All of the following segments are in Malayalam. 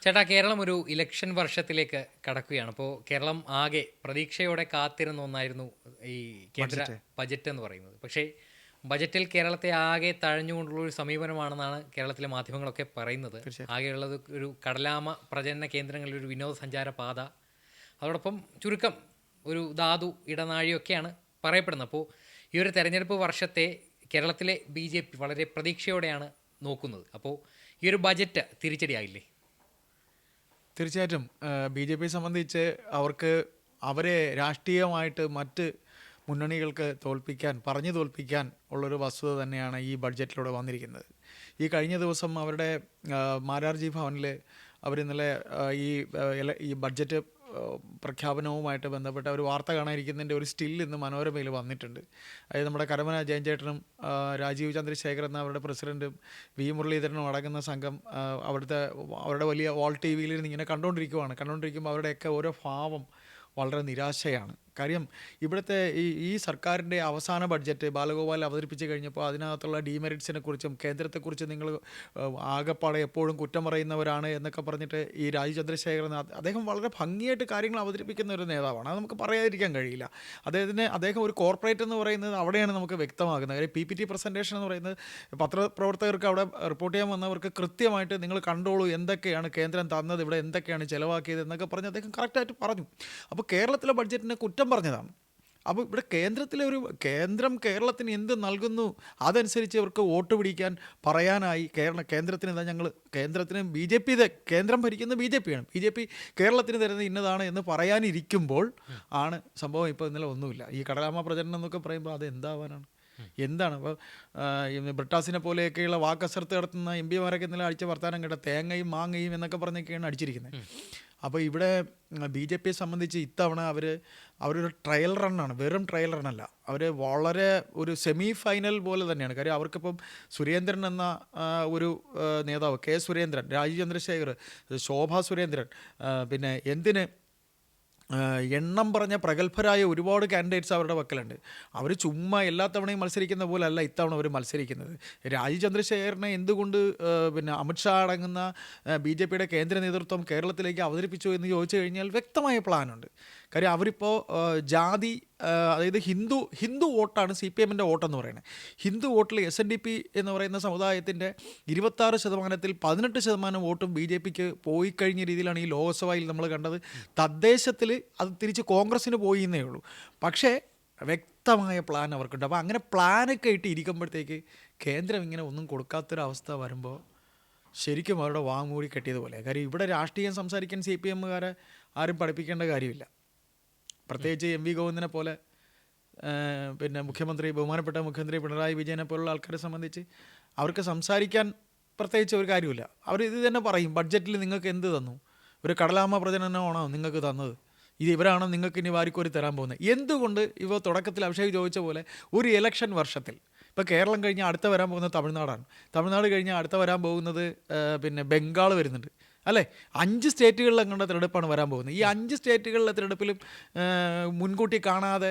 ചേട്ടാ, കേരളം ഒരു ഇലക്ഷൻ വർഷത്തിലേക്ക് കടക്കുകയാണ്. അപ്പോൾ കേരളം ആകെ പ്രതീക്ഷയോടെ കാത്തിരുന്ന ഒന്നായിരുന്നു ഈ കേന്ദ്ര ബഡ്ജറ്റ്. ബജറ്റ് എന്ന് പറയുന്നത്. പക്ഷേ ബജറ്റിൽ കേരളത്തെ ആകെ തഴഞ്ഞുകൊണ്ടുള്ള ഒരു സമീപനമാണെന്നാണ് കേരളത്തിലെ മാധ്യമങ്ങളൊക്കെ പറയുന്നത്. തീർച്ചയായിട്ടും. ആകെയുള്ളത് ഒരു കടലാമ പ്രജനന കേന്ദ്രങ്ങളിൽ ഒരു വിനോദസഞ്ചാര പാത, അതോടൊപ്പം ചുരുക്കം ഒരു ധാതു ഇടനാഴിയൊക്കെയാണ് പറയപ്പെടുന്നത്. അപ്പോൾ ഈ ഒരു തെരഞ്ഞെടുപ്പ് വർഷത്തെ കേരളത്തിലെ BJP വളരെ പ്രതീക്ഷയോടെയാണ് നോക്കുന്നത്. അപ്പോൾ ഈ ഒരു ബജറ്റ് തിരിച്ചടിയായില്ലേ? തീർച്ചയായിട്ടും ബി ജെ പിയെ സംബന്ധിച്ച് അവരെ രാഷ്ട്രീയമായിട്ട് മറ്റ് മുന്നണികൾക്ക് പറഞ്ഞു തോൽപ്പിക്കാൻ ഉള്ളൊരു വസ്തുത തന്നെയാണ് ഈ ബഡ്ജറ്റിലൂടെ വന്നിരിക്കുന്നത്. ഈ കഴിഞ്ഞ ദിവസം അവരുടെ മാരാർജി ഭവനിൽ അവരിന്നലെ ഈ ബഡ്ജറ്റ് പ്രഖ്യാപനവുമായിട്ട് ബന്ധപ്പെട്ട ഒരു വാർത്ത കാണാനിരിക്കുന്നതിൻ്റെ ഒരു സ്റ്റിൽ ഇന്ന് മനോരമയിൽ വന്നിട്ടുണ്ട്. അതായത് നമ്മുടെ കരമന ജയൻചേട്ടനും രാജീവ് ചന്ദ്രശേഖർ എന്ന അവരുടെ പ്രസിഡൻറ്റും മുരളീധരനും അടങ്ങുന്ന സംഘം അവരുടെ വലിയ വാൾ ടി വിയിൽ ഇങ്ങനെ കണ്ടുകൊണ്ടിരിക്കുമ്പോൾ അവരുടെയൊക്കെ ഓരോ ഭാവം വളരെ നിരാശയാണ്. കാര്യം ഇവിടുത്തെ ഈ സർക്കാരിൻ്റെ അവസാന ബഡ്ജറ്റ് ബാലഗോപാൽ അവതരിപ്പിച്ച് കഴിഞ്ഞപ്പോൾ അതിനകത്തുള്ള ഡീമെറിറ്റ്സിനെ കുറിച്ചും കേന്ദ്രത്തെക്കുറിച്ചും നിങ്ങൾ ആകെപ്പാടെ എപ്പോഴും കുറ്റം പറയുന്നവരാണ് എന്നൊക്കെ പറഞ്ഞിട്ട് ഈ രാജീവ് ചന്ദ്രശേഖരൻ അദ്ദേഹം വളരെ ഭംഗിയായിട്ട് കാര്യങ്ങൾ അവതരിപ്പിക്കുന്ന ഒരു നേതാവാണ്. അത് നമുക്ക് പറയാതിരിക്കാൻ കഴിയില്ല. അദ്ദേഹം ഒരു കോർപ്പറേറ്റ് എന്ന് പറയുന്നത് അവിടെയാണ് നമുക്ക് വ്യക്തമാകുന്നത്. കാര്യം PPT പ്രസൻറ്റേഷൻ എന്ന് പറയുന്നത് പത്രപ്രവർത്തകർക്ക് അവിടെ റിപ്പോർട്ട് ചെയ്യാൻ വന്നവർക്ക് കൃത്യമായിട്ട് നിങ്ങൾ കണ്ടോളൂ എന്തൊക്കെയാണ് കേന്ദ്രം തന്നത്, ഇവിടെ എന്തൊക്കെയാണ് ചിലവാക്കിയത് എന്നൊക്കെ പറഞ്ഞ് അദ്ദേഹം കറക്റ്റായിട്ട് പറഞ്ഞു. അപ്പോൾ കേരളത്തിലെ ബഡ്ജറ്റിനെ കുറ്റം പറഞ്ഞതാണ്. അപ്പോൾ ഇവിടെ കേന്ദ്രം കേരളത്തിന് എന്ത് നൽകുന്നു അതനുസരിച്ച് ഇവർക്ക് വോട്ട് പിടിക്കാൻ പറയാനായി കേന്ദ്രത്തിന് കേന്ദ്രം ഭരിക്കുന്ന BJP ആണ്. BJP കേരളത്തിന് തരുന്നത് ഇന്നതാണ് എന്ന് പറയാനിരിക്കുമ്പോൾ ആണ് സംഭവം. ഇപ്പോൾ ഇന്നലെ ഒന്നുമില്ല. ഈ കടലാമ പ്രചരണം എന്നൊക്കെ പറയുമ്പോൾ അത് എന്താണ് അപ്പോൾ ബ്രിട്ടാസിനെ പോലെയൊക്കെയുള്ള വാക്കസർത്ത് നടത്തുന്ന MP മാരൊക്കെ ഇന്നലെ അടിച്ച വർത്താനം കേട്ട തേങ്ങയും മാങ്ങയും എന്നൊക്കെ പറഞ്ഞൊക്കെയാണ് അടിച്ചിരിക്കുന്നത്. അപ്പോൾ ഇവിടെ BJPയെ സംബന്ധിച്ച് ഇത്തവണ അവരൊരു ട്രയൽ റണ്ണാണ്, വെറും ട്രയൽ റണ്ണല്ല. അവർ വളരെ ഒരു സെമി ഫൈനൽ പോലെ തന്നെയാണ്. കാര്യം അവർക്കിപ്പം സുരേന്ദ്രൻ എന്ന ഒരു നേതാവ്, സുരേന്ദ്രൻ, രാജീവ് ചന്ദ്രശേഖർ, ശോഭാ സുരേന്ദ്രൻ, പിന്നെ എണ്ണം പറഞ്ഞ പ്രഗത്ഭരായ ഒരുപാട് കാൻഡിഡേറ്റ്സ് അവരുടെ പക്കലുണ്ട്. അവർ ചുമ്മാ എല്ലാ തവണയും മത്സരിക്കുന്ന പോലെ അല്ല ഇത്തവണ അവർ മത്സരിക്കുന്നത്. രാജീവ് ചന്ദ്രശേഖരനെ എന്തുകൊണ്ട് അമിത്ഷാ അടങ്ങുന്ന BJPയുടെ കേന്ദ്ര നേതൃത്വം കേരളത്തിലേക്ക് അവതരിപ്പിച്ചു എന്ന് ചോദിച്ചു കഴിഞ്ഞാൽ വ്യക്തമായ പ്ലാനുണ്ട്. കാര്യം അവരിപ്പോൾ അതായത് ഹിന്ദു വോട്ടാണ് CPMൻ്റെ വോട്ടെന്ന് പറയുന്നത്. ഹിന്ദു വോട്ടിൽ SNDP എന്ന് പറയുന്ന സമുദായത്തിൻ്റെ 26%-ൽ 18% വോട്ടും BJPക്ക് പോയി കഴിഞ്ഞ രീതിയിലാണ് ഈ ലോക്സഭയിൽ നമ്മൾ കണ്ടത്. തദ്ദേശത്തിൽ അത് തിരിച്ച് കോൺഗ്രസ്സിന് പോയി എന്നേ ഉള്ളൂ. പക്ഷേ വ്യക്തമായ പ്ലാൻ അവർക്കുണ്ട്. അപ്പോൾ അങ്ങനെ പ്ലാനൊക്കെ ഇട്ട് ഇരിക്കുമ്പോഴത്തേക്ക് കേന്ദ്രം ഇങ്ങനെ ഒന്നും കൊടുക്കാത്തൊരവസ്ഥ വരുമ്പോൾ ശരിക്കും അവരുടെ വാങ്ങൂടി കെട്ടിയതുപോലെ. കാര്യം ഇവിടെ രാഷ്ട്രീയം സംസാരിക്കാൻ CPMകാരെ ആരും പഠിപ്പിക്കേണ്ട കാര്യമില്ല. പ്രത്യേകിച്ച് MV ഗോവിന്ദനെ പോലെ പിന്നെ ബഹുമാനപ്പെട്ട മുഖ്യമന്ത്രി പിണറായി വിജയനെ പോലുള്ള ആൾക്കാരെ സംബന്ധിച്ച് അവർക്ക് സംസാരിക്കാൻ പ്രത്യേകിച്ച് ഒരു കാര്യമില്ല. അവർ ഇത് തന്നെ പറയും, ബഡ്ജറ്റിൽ നിങ്ങൾക്ക് എന്ത് തന്നു? ഒരു കടലാമ പ്രജനനമാണോ നിങ്ങൾക്ക് തന്നത്? ഇവരാണോ നിങ്ങൾക്ക് ഇനി വാരിക്കോരി തരാൻ പോകുന്നത്? എന്തുകൊണ്ട് തുടക്കത്തിൽ അഭിഷേക് ചോദിച്ച പോലെ ഒരു ഇലക്ഷൻ വർഷത്തിൽ ഇപ്പോൾ കേരളം കഴിഞ്ഞാൽ അടുത്ത വരാൻ പോകുന്നത് തമിഴ്നാടാണ്. തമിഴ്നാട് കഴിഞ്ഞാൽ അടുത്ത വരാൻ പോകുന്നത് പിന്നെ ബംഗാൾ വരുന്നുണ്ട് അല്ലേ? 5 സ്റ്റേറ്റുകളിൽ അങ്ങോട്ട് തിരഞ്ഞെടുപ്പാണ് വരാൻ പോകുന്നത്. ഈ 5 സ്റ്റേറ്റുകളിലെ തിരഞ്ഞെടുപ്പിലും മുൻകൂട്ടി കാണാതെ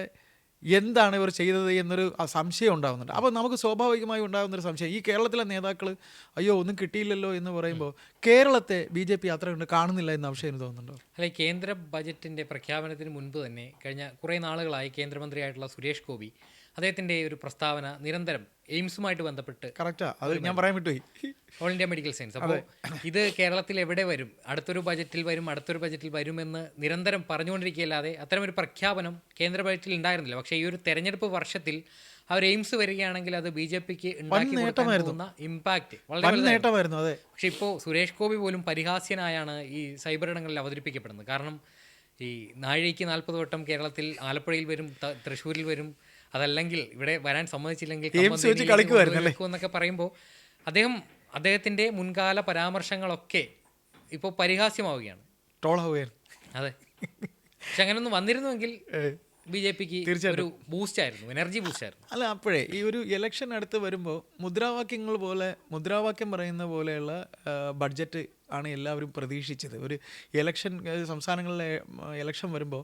എന്താണ് ഇവർ ചെയ്തത് എന്നൊരു സംശയം ഉണ്ടാകുന്നുണ്ട്. അപ്പോൾ നമുക്ക് സ്വാഭാവികമായി ഉണ്ടാകുന്നൊരു സംശയം, ഈ കേരളത്തിലെ നേതാക്കൾ അയ്യോ ഒന്നും കിട്ടിയില്ലല്ലോ എന്ന് പറയുമ്പോൾ കേരളത്തെ BJP അത്ര കണ്ട് കാണുന്നില്ല എന്ന സംശയം തോന്നുന്നുണ്ടോ? അല്ലെ, കേന്ദ്ര ബജറ്റിൻ്റെ പ്രഖ്യാപനത്തിന് മുൻപ് തന്നെ കഴിഞ്ഞ കുറേ നാളുകളായി കേന്ദ്രമന്ത്രിയായിട്ടുള്ള സുരേഷ് ഗോപി അദ്ദേഹത്തിൻ്റെ ഒരു പ്രസ്താവന നിരന്തരം എയിംസുമായിട്ട് ബന്ധപ്പെട്ട് കറക്റ്റാ, അത് ഞാൻ പറയാൻ വിട്ടുപോയി. All India medical science. അപ്പോൾ ഇത് കേരളത്തിൽ എവിടെ വരും, അടുത്തൊരു ബജറ്റിൽ വരുമെന്ന് നിരന്തരം പറഞ്ഞുകൊണ്ടിരിക്കുകയല്ലാതെ അത്തരമൊരു പ്രഖ്യാപനം കേന്ദ്ര ബജറ്റിൽ ഉണ്ടായിരുന്നില്ല. പക്ഷേ ഈ ഒരു തെരഞ്ഞെടുപ്പ് വർഷത്തിൽ അവർ എയിംസ് വരികയാണെങ്കിൽ അത് BJPക്ക് ഉണ്ടാക്കുന്ന ഇമ്പാക്റ്റ് വളരെ നേട്ടമായിരുന്നു. അതെ. പക്ഷെ ഇപ്പോൾ സുരേഷ് ഗോപി പോലും പരിഹാസ്യനായാണ് ഈ സൈബർ ഇടങ്ങളിൽ അവതരിപ്പിക്കപ്പെടുന്നത്. കാരണം ഈ നാഴികയ്ക്ക് 40 വട്ടം കേരളത്തിൽ ആലപ്പുഴയിൽ വരും, തൃശ്ശൂരിൽ വരും, അതല്ലെങ്കിൽ ഇവിടെ വരാൻ സമ്മതിച്ചില്ലെങ്കിൽ എന്നൊക്കെ പറയുമ്പോൾ അദ്ദേഹത്തിന്റെ മുൻകാല പരാമർശങ്ങളൊക്കെ ഇപ്പോൾ പരിഹാസ്യമാവുകയാണ്, ട്രോളാവുകയാണ്. അതെ. പക്ഷെ അങ്ങനെയൊന്നും വന്നിരുന്നുവെങ്കിൽ BJPക്ക് ഒരു എനർജി ബൂസ്റ്റ് ആയിരുന്നു. അല്ല, അപ്പോഴേ ഈ ഒരു ഇലക്ഷൻ അടുത്ത് വരുമ്പോൾ മുദ്രാവാക്യം പറയുന്ന പോലെയുള്ള ബഡ്ജറ്റ് ആണ് എല്ലാവരും പ്രതീക്ഷിച്ചത്. ഒരു സംസ്ഥാനങ്ങളിലെ ഇലക്ഷൻ വരുമ്പോൾ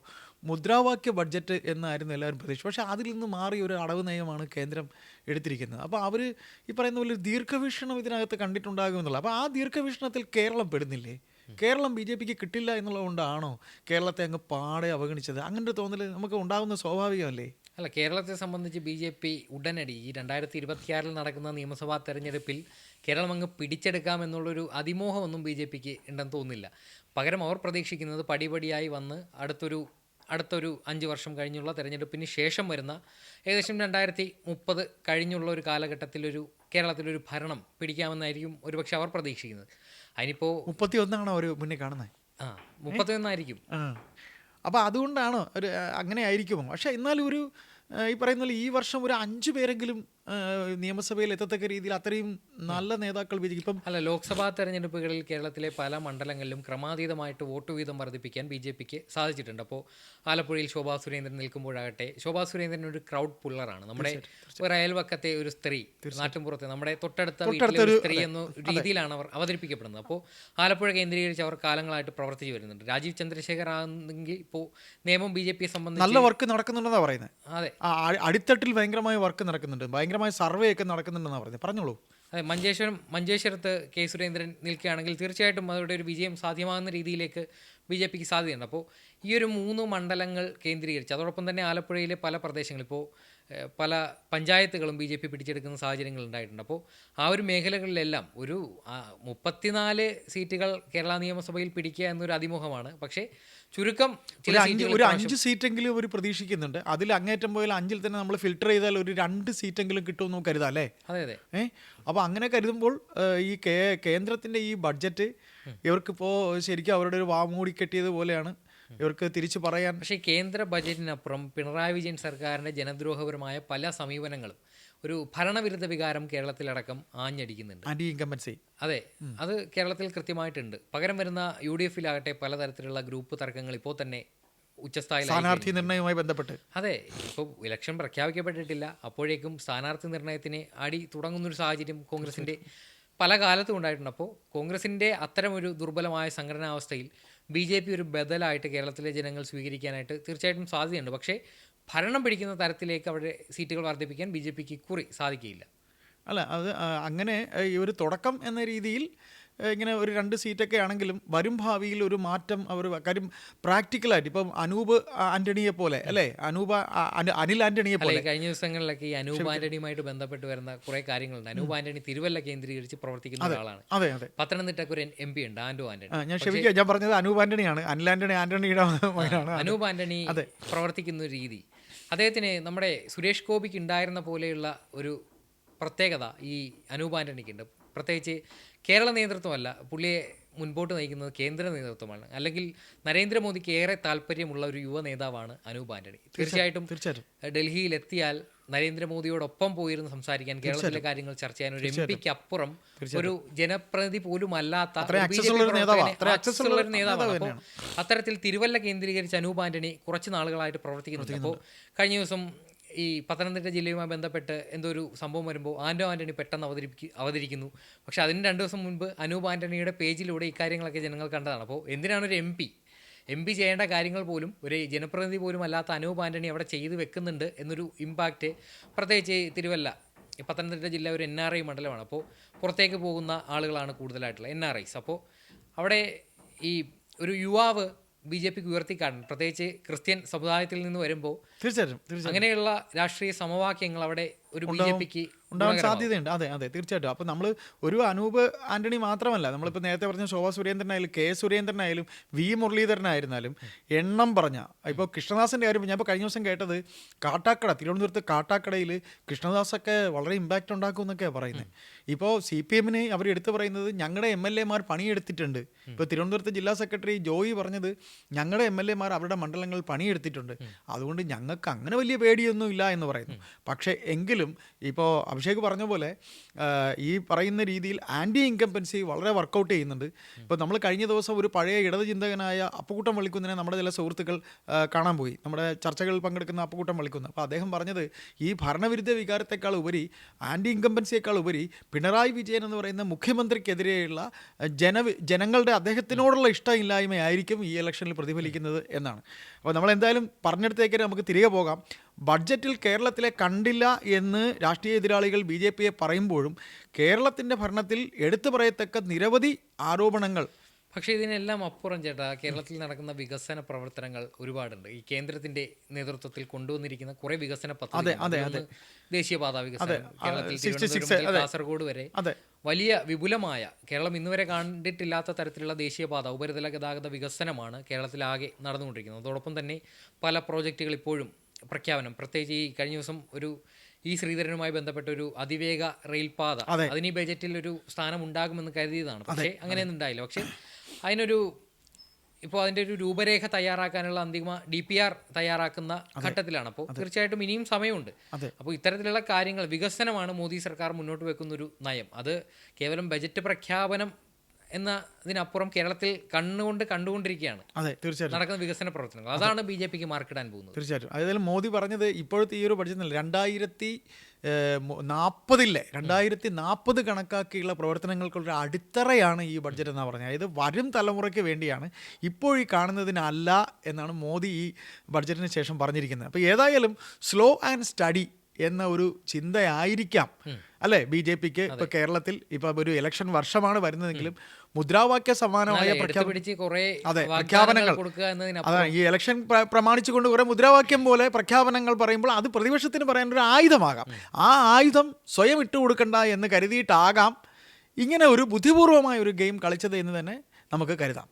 മുദ്രാവാക്യ ബഡ്ജറ്റ് എന്നായിരുന്നു എല്ലാവരും പ്രതീക്ഷിച്ചത്. പക്ഷേ അതിൽ നിന്ന് മാറി ഒരു അടവ് നയമാണ് കേന്ദ്രം എടുത്തിരിക്കുന്നത്. അപ്പോൾ അവർ ഈ പറയുന്ന പോലെ ദീർഘവീക്ഷണം ഇതിനകത്ത് കണ്ടിട്ടുണ്ടാകുമെന്നുള്ള. അപ്പോൾ ആ ദീർഘവീക്ഷണത്തിൽ കേരളം പെടുന്നില്ലേ? കേരളം BJPക്ക് കിട്ടില്ല എന്നുള്ളതുകൊണ്ടാണോ കേരളത്തെ അങ്ങ് പാടെ അവഗണിച്ചത്? അങ്ങനെ ഒരു തോന്നൽ നമുക്ക് ഉണ്ടാകുന്ന സ്വാഭാവികമല്ലേ? അല്ല, കേരളത്തെ സംബന്ധിച്ച് BJP ഉടനടി ഈ 2026 നടക്കുന്ന നിയമസഭാ തെരഞ്ഞെടുപ്പിൽ കേരളം അങ്ങ് പിടിച്ചെടുക്കാമെന്നുള്ളൊരു അതിമോഹമൊന്നും BJPക്ക് ഉണ്ടെന്ന് തോന്നുന്നില്ല. പകരം അവർ പ്രതീക്ഷിക്കുന്നത് പടിപടിയായി വന്ന് അടുത്തൊരു 5 വർഷം കഴിഞ്ഞുള്ള തെരഞ്ഞെടുപ്പിന് ശേഷം വരുന്ന ഏകദേശം 2030 കഴിഞ്ഞുള്ള ഒരു കാലഘട്ടത്തിലൊരു കേരളത്തിലൊരു ഭരണം പിടിക്കാമെന്നായിരിക്കും ഒരുപക്ഷെ അവർ പ്രതീക്ഷിക്കുന്നത്. അതിനിപ്പോൾ 31 ഒരു മുന്നേ കാണുന്നത്. 31 ആയിരിക്കും. അപ്പോൾ അതുകൊണ്ടാണോ അങ്ങനെ ആയിരിക്കുമോ? പക്ഷേ എന്നാലും ഈ പറയുന്ന പോലെ ഈ വർഷം ഒരു 5 പേരെങ്കിലും നിയമസഭയിൽ എത്തത്തക്ക രീതിയിൽ അത്രയും നല്ല നേതാക്കൾ ഇപ്പം അല്ല, ലോക്സഭാ തെരഞ്ഞെടുപ്പുകളിൽ കേരളത്തിലെ പല മണ്ഡലങ്ങളിലും ക്രമാതീതമായിട്ട് വോട്ട് വീതം വർദ്ധിപ്പിക്കാൻ BJPക്ക് സാധിച്ചിട്ടുണ്ട്. അപ്പോൾ ആലപ്പുഴയിൽ ശോഭാ സുരേന്ദ്രൻ നിൽക്കുമ്പോഴാകട്ടെ, ശോഭാ സുരേന്ദ്രൻ ഒരു ക്രൗഡ് പുള്ളറാണ്. നമ്മുടെ ഒരു അയൽവക്കത്തെ ഒരു സ്ത്രീ, നാട്ടിൻപുറത്തെ നമ്മുടെ തൊട്ടടുത്ത വീട്ടിലെ ഒരു സ്ത്രീ എന്ന രീതിയിലാണ് അവർ അവതരിപ്പിക്കപ്പെടുന്നത്. അപ്പോൾ ആലപ്പുഴ കേന്ദ്രീകരിച്ച് അവർ കാലങ്ങളായിട്ട് പ്രവർത്തിച്ചു വരുന്നുണ്ട്. രാജീവ് ചന്ദ്രശേഖർ ആണെങ്കിൽ ഇപ്പോൾ നിയമം BJPയെ സംബന്ധിച്ച് നല്ല വർക്ക് നടക്കുന്നുണ്ടെന്നാണ് പറയുന്നത്. അതെ, അടിത്തട്ടിൽ ഭയങ്കരമായ വർക്ക് നടക്കുന്നുണ്ട്, ഭയങ്കരമായ സർവേ ഒക്കെ നടക്കുന്നുണ്ടെന്നാണ് പറയുന്നത്. പറഞ്ഞോളൂ. അതെ, മഞ്ചേശ്വരത്ത് കെ സുരേന്ദ്രൻ നിൽക്കുകയാണെങ്കിൽ തീർച്ചയായിട്ടും അവരുടെ ഒരു വിജയം സാധ്യമാകുന്ന രീതിയിലേക്ക് BJPക്ക് സാധ്യതയുണ്ട്. അപ്പോൾ ഈ ഒരു 3 മണ്ഡലങ്ങൾ കേന്ദ്രീകരിച്ച്, അതോടൊപ്പം തന്നെ ആലപ്പുഴയിലെ പല പ്രദേശങ്ങൾ, ഇപ്പോൾ പല പഞ്ചായത്തുകളും BJP പിടിച്ചെടുക്കുന്ന സാഹചര്യങ്ങൾ ഉണ്ടായിട്ടുണ്ട്. അപ്പോൾ ആ ഒരു മേഖലകളിലെല്ലാം ഒരു 34 സീറ്റുകൾ കേരള നിയമസഭയിൽ പിടിക്കുക എന്നൊരു അതിമോഹമാണ്. പക്ഷേ ചുരുക്കം ചില ഒരു 5 സീറ്റെങ്കിലും അവർ പ്രതീക്ഷിക്കുന്നുണ്ട്. അതിൽ അങ്ങേറ്റം പോയാൽ 5-ൽ തന്നെ നമ്മൾ ഫിൽട്ടർ ചെയ്താൽ ഒരു 2 സീറ്റെങ്കിലും കിട്ടുമെന്ന് കരുതാം അല്ലേ? അതെ. അപ്പോൾ അങ്ങനെ കരുതുമ്പോൾ ഈ കേന്ദ്രത്തിൻ്റെ ഈ ബഡ്ജറ്റ് ഇവർക്കിപ്പോൾ ശരിക്കും അവരുടെ ഒരു വാമൂടി കെട്ടിയതുപോലെയാണ് ഇവർക്ക് തിരിച്ചു പറയാൻ. പക്ഷേ കേന്ദ്ര ബജറ്റിനപ്പുറം പിണറായി വിജയൻ സർക്കാരിൻ്റെ ജനദ്രോഹപരമായ പല സമീപനങ്ങളും ഒരു ഭരണവിരുദ്ധ വികാരം കേരളത്തിലടക്കം ആഞ്ഞടിക്കുന്നുണ്ട്. Anti incumbency. അതെ, അത് കേരളത്തിൽ കൃത്യമായിട്ടുണ്ട്. പകരം വരുന്ന UDF-ലാകട്ടെ പലതരത്തിലുള്ള ഗ്രൂപ്പ് തർക്കങ്ങൾ ഇപ്പോൾ തന്നെ ഉച്ചസ്ഥായിയിൽ. സ്ഥാനാർത്ഥി നിർണയവുമായി ബന്ധപ്പെട്ട്. അതെ, ഇപ്പോൾ ഇലക്ഷൻ പ്രഖ്യാപിക്കപ്പെട്ടിട്ടില്ല, അപ്പോഴേക്കും സ്ഥാനാർത്ഥി നിർണയത്തിന് അടി തുടങ്ങുന്നൊരു സാഹചര്യം കോൺഗ്രസിൻ്റെ പല കാലത്തും ഉണ്ടായിട്ടുണ്ട്. അപ്പോൾ കോൺഗ്രസിൻ്റെ അത്തരമൊരു ദുർബലമായ സംഘടനാവസ്ഥയിൽ BJP ഒരു ബദലായിട്ട് കേരളത്തിലെ ജനങ്ങൾ സ്വീകരിക്കാനായിട്ട് തീർച്ചയായിട്ടും സാധ്യതയുണ്ട്. പക്ഷേ ഭരണം പിടിക്കുന്ന തരത്തിലേക്ക് അവരുടെ സീറ്റുകൾ വർദ്ധിപ്പിക്കാൻ BJPക്ക് ഇക്കുറി സാധിക്കില്ല. അല്ല, അത് അങ്ങനെ ഈ ഒരു തുടക്കം എന്ന രീതിയിൽ ഇങ്ങനെ ഒരു 2 സീറ്റൊക്കെ ആണെങ്കിലും വരും ഭാവിയിൽ ഒരു മാറ്റം അവർ കാര്യം പ്രാക്ടിക്കലായിട്ട് ഇപ്പം അനൂപ് ആന്റണിയെ പോലെ അല്ലേ, അനിൽ ആന്റണിയെ പോലെ കഴിഞ്ഞ ദിവസങ്ങളിലൊക്കെ ഈ അനൂപ് ആന്റണിയുമായിട്ട് ബന്ധപ്പെട്ട് വരുന്ന കുറേ കാര്യങ്ങളുണ്ട്. അനൂപ് ആന്റണി തിരുവല്ല കേന്ദ്രീകരിച്ച് പ്രവർത്തിക്കുന്ന ഒരാളാണ്. അതെ. പത്തനംതിട്ടക്ക് ഒരു MP ഉണ്ട്, ആന്റോ ആന്റണി. ഞാൻ പറഞ്ഞത് അനൂപ് ആന്റണിയാണ്. അനിൽ ആന്റണിയുടെ മകനാണ്. അനൂപ് ആന്റണി പ്രവർത്തിക്കുന്ന ഒരു രീതി അദ്ദേഹത്തിന് നമ്മുടെ സുരേഷ് ഗോപിക്ക് ഉണ്ടായിരുന്ന പോലെയുള്ള ഒരു പ്രത്യേകത ഈ അനൂപ് ആന്റണിക്കുണ്ട്. പ്രത്യേകിച്ച് കേരള നേതൃത്വമല്ല, പുള്ളിയെ മുൻപോട്ട് നയിക്കുന്നത് കേന്ദ്ര നേതൃത്വമാണ്. അല്ലെങ്കിൽ നരേന്ദ്രമോദിക്ക് ഏറെ താല്പര്യമുള്ള ഒരു യുവ നേതാവാണ് അനൂപ് ആന്റണി. തീർച്ചയായിട്ടും ഡൽഹിയിലെത്തിയാൽ നരേന്ദ്രമോദിയോടൊപ്പം പോയിരുന്ന് സംസാരിക്കാൻ, കേരളത്തിലെ കാര്യങ്ങൾ ചർച്ച ചെയ്യാൻ ഒരു MP-ക്ക് അപ്പുറം ഒരു ജനപ്രതിനിധി പോലും അല്ലാത്ത ഒരു നേതാവാണ്. അപ്പോൾ അത്തരത്തിൽ തിരുവല്ല കേന്ദ്രീകരിച്ച് അനൂപ് ആന്റണി കുറച്ച് നാളുകളായിട്ട് പ്രവർത്തിക്കുന്നുണ്ട്. അപ്പോൾ കഴിഞ്ഞ ദിവസം ഈ പത്തനംതിട്ട ജില്ലയുമായി ബന്ധപ്പെട്ട് എന്തോ ഒരു സംഭവം വരുമ്പോൾ ആന്റോ ആന്റണി പെട്ടെന്ന് അവതരിക്കുന്നു. പക്ഷെ അതിന് 2 ദിവസം മുൻപ് അനൂപ് ആന്റണിയുടെ പേജിലൂടെ ഇക്കാര്യങ്ങളൊക്കെ ജനങ്ങൾ കണ്ടതാണ്. അപ്പോൾ എന്തിനാണ് ഒരു MP ചെയ്യേണ്ട കാര്യങ്ങൾ പോലും ഒരു ജനപ്രതിനിധി പോലും അല്ലാത്ത അനൂപ് ആന്റണി അവിടെ ചെയ്തു വെക്കുന്നുണ്ട് എന്നൊരു ഇമ്പാക്റ്റ്, പ്രത്യേകിച്ച് തിരുവല്ല, പത്തനംതിട്ട ജില്ല ഒരു NRI മണ്ഡലമാണ്. അപ്പോൾ പുറത്തേക്ക് പോകുന്ന ആളുകളാണ് കൂടുതലായിട്ടുള്ള NRIs. അപ്പോൾ അവിടെ ഈ ഒരു യുവാവ് BJPക്ക് ഉയർത്തിക്കാണും, പ്രത്യേകിച്ച് ക്രിസ്ത്യൻ സമുദായത്തിൽ നിന്ന് വരുമ്പോൾ തീർച്ചയായിട്ടും അങ്ങനെയുള്ള രാഷ്ട്രീയ സമവാക്യങ്ങൾ അവിടെ ഒരു BJPക്ക് ഉണ്ടാവാൻ സാധ്യതയുണ്ട്. അതെ തീർച്ചയായിട്ടും. അപ്പോൾ നമ്മൾ ഒരു അനൂപ് ആന്റണി മാത്രമല്ല, നമ്മളിപ്പോൾ നേരത്തെ പറഞ്ഞ ശോഭാ സുരേന്ദ്രനായാലും K സുരേന്ദ്രനായാലും V മുരളീധരനായിരുന്നാലും എണ്ണം പറഞ്ഞ ഇപ്പോൾ കൃഷ്ണദാസിൻ്റെ കാര്യം ഞാൻ ഇപ്പോൾ കഴിഞ്ഞ ദിവസം കേട്ടത് തിരുവനന്തപുരത്ത് കാട്ടാക്കടയിൽ കൃഷ്ണദാസൊക്കെ വളരെ ഇമ്പാക്റ്റ് ഉണ്ടാക്കും എന്നൊക്കെയാണ് പറയുന്നത്. ഇപ്പോൾ CPM-ന് അവർ എടുത്തു പറയുന്നത് ഞങ്ങളുടെ MLA-മാർ പണിയെടുത്തിട്ടുണ്ട്. ഇപ്പോൾ തിരുവനന്തപുരത്ത് ജില്ലാ സെക്രട്ടറി ജോയി പറഞ്ഞത് ഞങ്ങളുടെ MLA-മാർ അവരുടെ മണ്ഡലങ്ങളിൽ പണിയെടുത്തിട്ടുണ്ട്, അതുകൊണ്ട് ഞങ്ങൾക്ക് അങ്ങനെ വലിയ പേടിയൊന്നും ഇല്ല എന്ന് പറയുന്നു. പക്ഷേ എങ്കിലും ഇപ്പോൾ അഭിഷേക് പറഞ്ഞ പോലെ ഈ പറയുന്ന രീതിയിൽ ആൻറ്റി ഇൻകംബൻസി വളരെ വർക്കൗട്ട് ചെയ്യുന്നുണ്ട്. ഇപ്പോൾ നമ്മൾ കഴിഞ്ഞ ദിവസം ഒരു പഴയ ഇടത് ചിന്തകനായ അപ്പുക്കുട്ടൻ വള്ളിക്കുന്നിനെ നമ്മുടെ ചില സുഹൃത്തുക്കൾ കാണാൻ പോയി, നമ്മുടെ ചർച്ചകളിൽ പങ്കെടുക്കുന്ന അപ്പുക്കുട്ടൻ വള്ളിക്കുന്ന്. അപ്പോൾ അദ്ദേഹം പറഞ്ഞത് ഈ ഭരണവിരുദ്ധ വികാരത്തെക്കാൾ ഉപരി, ആൻറ്റി ഇൻകംബൻസിയേക്കാൾ ഉപരി പിണറായി വിജയൻ എന്ന് പറയുന്ന മുഖ്യമന്ത്രിക്കെതിരെയുള്ള ജനങ്ങളുടെ അദ്ദേഹത്തിനോടുള്ള ഇഷ്ടമില്ലായ്മയായിരിക്കും ഈ ഇലക്ഷനിൽ പ്രതിഫലിക്കുന്നത് എന്നാണ്. അപ്പോൾ നമ്മളെന്തായാലും പറഞ്ഞിടത്തേക്ക് നമുക്ക് തിരികെ പോകാം. ബഡ്ജറ്റിൽ കേരളത്തിലെ കണ്ടില്ല എന്ന് രാഷ്ട്രീയ എതിരാളികൾ BJPയെ പറയുമ്പോഴും കേരളത്തിൻ്റെ ഭരണത്തിൽ എടുത്തു പറയത്തക്ക നിരവധി ആരോപണങ്ങൾ പക്ഷേ ഇതിനെല്ലാം അപ്പുറം ചേട്ടാ, കേരളത്തിൽ നടക്കുന്ന വികസന പ്രവർത്തനങ്ങൾ ഒരുപാടുണ്ട്. ഈ കേന്ദ്രത്തിന്റെ നേതൃത്വത്തിൽ കൊണ്ടുവന്നിരിക്കുന്ന കുറെ വികസന പദ്ധതി, ദേശീയപാത വികസനം കേരളത്തിൽ തിരുവനന്തപുരം മുതൽ കാസർഗോഡ് വരെ വലിയ വിപുലമായ, കേരളം ഇന്നുവരെ കണ്ടിട്ടില്ലാത്ത തരത്തിലുള്ള ദേശീയപാത ഉപരിതല ഗതാഗത വികസനമാണ് കേരളത്തിലാകെ നടന്നുകൊണ്ടിരിക്കുന്നത്. അതോടൊപ്പം തന്നെ പല പ്രോജക്റ്റുകൾ ഇപ്പോഴും പ്രഖ്യാപനം, പ്രത്യേകിച്ച് ഈ കഴിഞ്ഞ ദിവസം ഒരു ശ്രീധരനുമായി ബന്ധപ്പെട്ട ഒരു അതിവേഗ റെയിൽപാത, അതിന് ഈ ബജറ്റിൽ ഒരു സ്ഥാനം ഉണ്ടാകുമെന്ന് കരുതിയതാണ്. പക്ഷേ അങ്ങനെയൊന്നും ഉണ്ടായില്ല. പക്ഷേ അതിനൊരു ഇപ്പോൾ അതിൻ്റെ ഒരു രൂപരേഖ തയ്യാറാക്കാനുള്ള അന്തിമ DPR തയ്യാറാക്കുന്ന ഘട്ടത്തിലാണ്. അപ്പോൾ തീർച്ചയായിട്ടും ഇനിയും സമയമുണ്ട്. അപ്പോൾ ഇത്തരത്തിലുള്ള കാര്യങ്ങൾ, വികസനമാണ് മോദി സർക്കാർ മുന്നോട്ട് വെക്കുന്നൊരു നയം. അത് കേവലം ബജറ്റ് പ്രഖ്യാപനം എന്നതിനപ്പുറം കേരളത്തിൽ കണ്ടുകൊണ്ടിരിക്കുകയാണ് തീർച്ചയായിട്ടും നടക്കുന്ന വികസന പ്രവർത്തനങ്ങൾ. അതാണ് BJPക്ക് മാർക്കിടാൻ പോകുന്നത്. തീർച്ചയായിട്ടും. അതായത് മോദി പറഞ്ഞത് ഇപ്പോഴത്തെ ഈ ഒരു ബഡ്ജറ്റിൽ 2040 കണക്കാക്കിയുള്ള പ്രവർത്തനങ്ങൾക്കുള്ള അടിത്തറയാണ് ഈ ബഡ്ജറ്റ് എന്നാണ് പറഞ്ഞത്. അതായത് വരും തലമുറയ്ക്ക് വേണ്ടിയാണ്, ഇപ്പോൾ ഈ കാണുന്നതിനല്ല എന്നാണ് മോദി ഈ ബഡ്ജറ്റിന് ശേഷം പറഞ്ഞിരിക്കുന്നത്. അപ്പോൾ ഏതായാലും സ്ലോ ആൻഡ് സ്റ്റഡി എന്ന ഒരു ചിന്തയായിരിക്കാം അല്ലേ BJPക്ക് ഇപ്പോൾ കേരളത്തിൽ ഇപ്പോൾ ഒരു ഇലക്ഷൻ വർഷമാണ് വരുന്നതെങ്കിലും മുദ്രാവാക്യ സമാനമായ പ്രഖ്യാപനങ്ങൾ, അതാണ് ഈ ഇലക്ഷൻ പ്രമാണിച്ചുകൊണ്ട് കുറേ മുദ്രാവാക്യം പോലെ പ്രഖ്യാപനങ്ങൾ പറയുമ്പോൾ അത് പ്രതിപക്ഷത്തിന് പറയാനൊരു ആയുധമാകാം. ആ ആയുധം സ്വയം ഇട്ടുകൊടുക്കണ്ട എന്ന് കരുതിയിട്ടാകാം ഇങ്ങനെ ഒരു ബുദ്ധിപൂർവമായ ഒരു ഗെയിം കളിച്ചത് എന്ന് തന്നെ നമുക്ക് കരുതാം.